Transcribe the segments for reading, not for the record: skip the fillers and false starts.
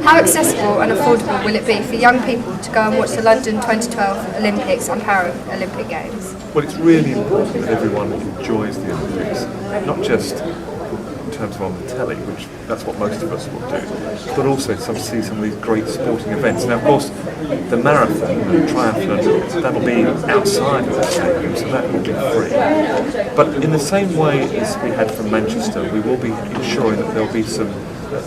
How accessible and affordable will it be for young people to go and watch the London 2012 Olympics and Paralympic Games? Well, it's really important that everyone enjoys the Olympics, not just in terms of on the telly, which that's what most of us will do, but also see some of these great sporting events. Now, of course, the marathon and triathlon, that'll be outside of the stadium, so that will be free. But in the same way as we had from Manchester, we will be ensuring that there'll be some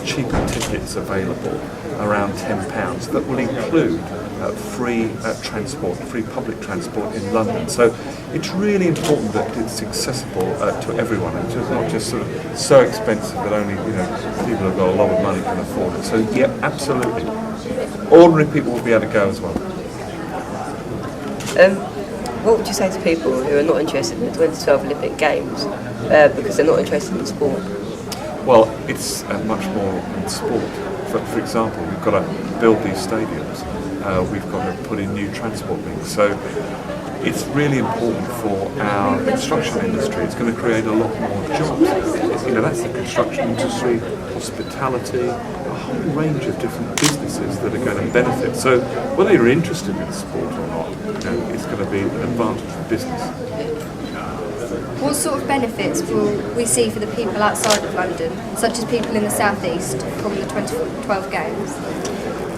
cheaper tickets available, around £10, that will include free transport, free public transport in London. So it's really important that it's accessible to everyone. It's not just sort of so expensive that only people who've got a lot of money can afford it. So yeah, absolutely, ordinary people will be able to go as well. What would you say to people who are not interested in the 2012 Olympic Games because they're not interested in sport? Well, it's much more than sport. For example, we've got to build these stadiums. We've got to put in new transport links. So it's really important for our construction industry. It's going to create a lot more jobs. That's the construction industry, hospitality, a whole range of different businesses that are going to benefit. So whether you're interested in sport or not, it's going to be an advantage for business. What sort of benefits will we see for the people outside of London, such as people in the southeast, from the 2012 Games?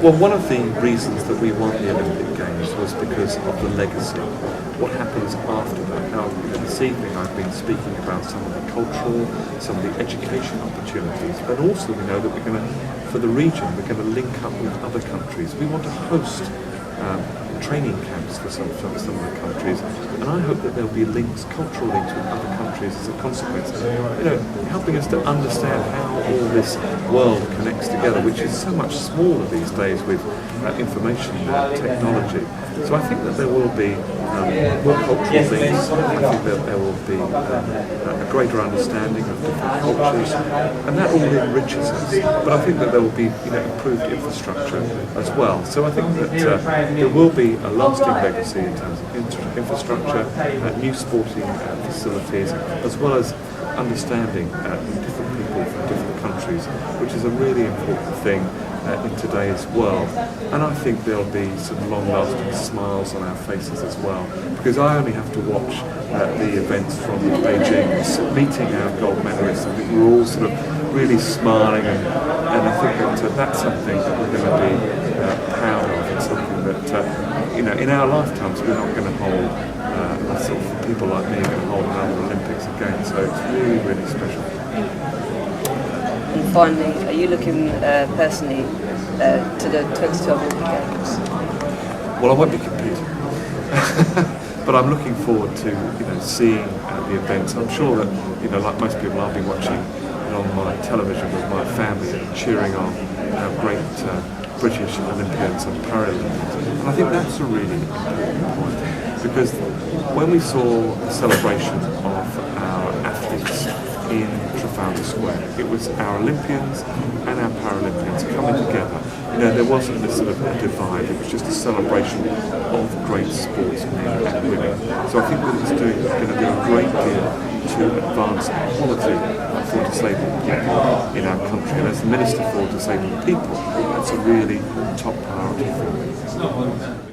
Well, one of the reasons that we won the Olympic Games was because of the legacy. What happens after that? Now, this evening I've been speaking about some of the cultural, some of the education opportunities, but also we know that we're going to, for the region, we're going to link up with other countries. We want to host training camps for some of the countries, and I hope that there'll be links, cultural links with other countries as a consequence. Helping us to understand how all this world connects together, which is so much smaller these days with information technology. So I think that there will be more cultural links. I think that there will be a greater understanding of different cultures, and that all enriches us. But I think that there will be improved infrastructure as well. So I think that there will be a lasting legacy in terms of infrastructure, new sporting facilities, as well as understanding different people from different countries, which is a really important thing in today's world. And I think there'll be some long-lasting smiles on our faces as well, because I only have to watch the events from Beijing, meeting our gold medalists. I think we're all sort of really smiling, and I think that that's something that we're going to be proud of, and something that in our lifetimes we're not going to hold. Sort of people like me are going to hold another Olympics again, so it's really, really special. And finally, are you looking personally to the 2012 Olympic Games? Well, I won't be competing, but I'm looking forward to seeing the events. I'm sure that like most people, I'll be watching on my television with my family and cheering on our great British Olympians and Paralympians. And I think that's a really important point, because when we saw the celebration of our athletes in Trafalgar Square, it was our Olympians and our Paralympians coming together. There wasn't this sort of divide, it was just a celebration of great sportsmen and women. So I think that it's going to do a great deal to advance equality for disabled people in our country. And as the Minister for Disabled People, that's a really top priority for me.